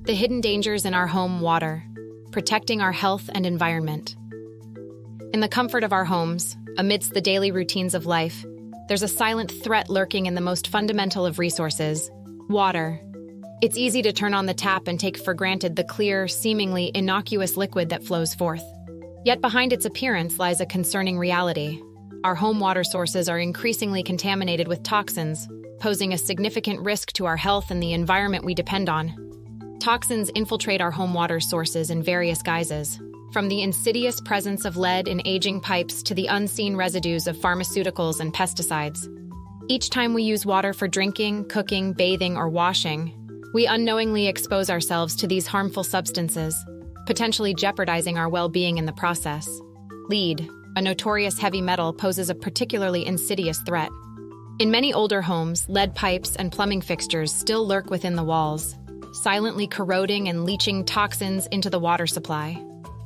The hidden dangers in our home water, protecting our health and environment. In the comfort of our homes, amidst the daily routines of life, there's a silent threat lurking in the most fundamental of resources, water. It's easy to turn on the tap and take for granted the clear, seemingly innocuous liquid that flows forth. Yet behind its appearance lies a concerning reality. Our home water sources are increasingly contaminated with toxins, posing a significant risk to our health and the environment we depend on. Toxins infiltrate our home water sources in various guises, from the insidious presence of lead in aging pipes to the unseen residues of pharmaceuticals and pesticides. Each time we use water for drinking, cooking, bathing, or washing, we unknowingly expose ourselves to these harmful substances, potentially jeopardizing our well-being in the process. Lead, a notorious heavy metal, poses a particularly insidious threat. In many older homes, lead pipes and plumbing fixtures still lurk within the walls, silently corroding and leaching toxins into the water supply.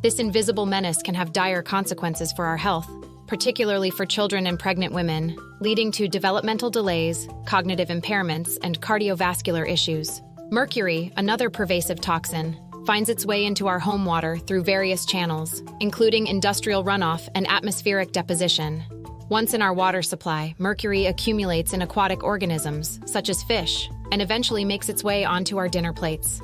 This invisible menace can have dire consequences for our health, particularly for children and pregnant women, leading to developmental delays, cognitive impairments, and cardiovascular issues. Mercury, another pervasive toxin, finds its way into our home water through various channels, including industrial runoff and atmospheric deposition. Once in our water supply, mercury accumulates in aquatic organisms, such as fish, and eventually makes its way onto our dinner plates.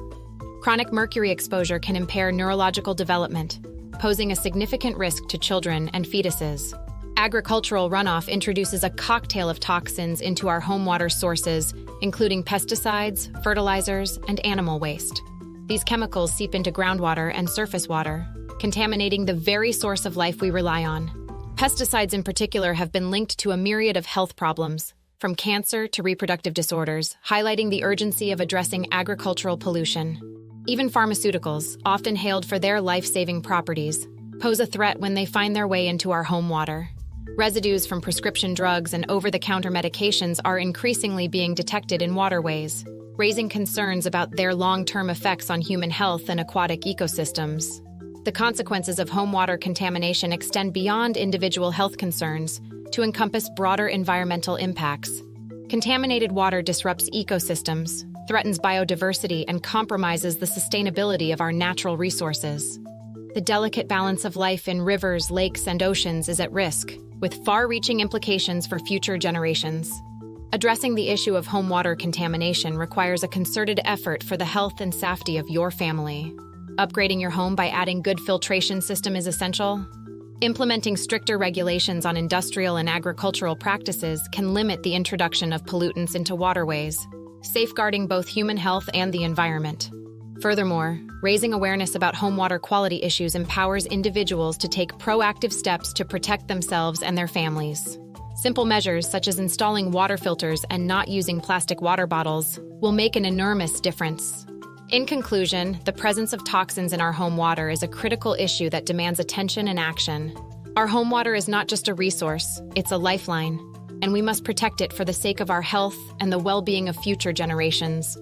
Chronic mercury exposure can impair neurological development, posing a significant risk to children and fetuses. Agricultural runoff introduces a cocktail of toxins into our home water sources, including pesticides, fertilizers, and animal waste. These chemicals seep into groundwater and surface water, contaminating the very source of life we rely on. Pesticides in particular have been linked to a myriad of health problems, from cancer to reproductive disorders, highlighting the urgency of addressing agricultural pollution. Even pharmaceuticals, often hailed for their life-saving properties, pose a threat when they find their way into our home water. Residues from prescription drugs and over-the-counter medications are increasingly being detected in waterways, raising concerns about their long-term effects on human health and aquatic ecosystems. The consequences of home water contamination extend beyond individual health concerns to encompass broader environmental impacts. Contaminated water disrupts ecosystems, threatens biodiversity, and compromises the sustainability of our natural resources. The delicate balance of life in rivers, lakes, and oceans is at risk, with far-reaching implications for future generations. Addressing the issue of home water contamination requires a concerted effort for the health and safety of your family. Upgrading your home by adding good filtration system is essential. Implementing stricter regulations on industrial and agricultural practices can limit the introduction of pollutants into waterways, safeguarding both human health and the environment. Furthermore, raising awareness about home water quality issues empowers individuals to take proactive steps to protect themselves and their families. Simple measures such as installing water filters and not using plastic water bottles will make an enormous difference. In conclusion, the presence of toxins in our home water is a critical issue that demands attention and action. Our home water is not just a resource, it's a lifeline, and we must protect it for the sake of our health and the well-being of future generations.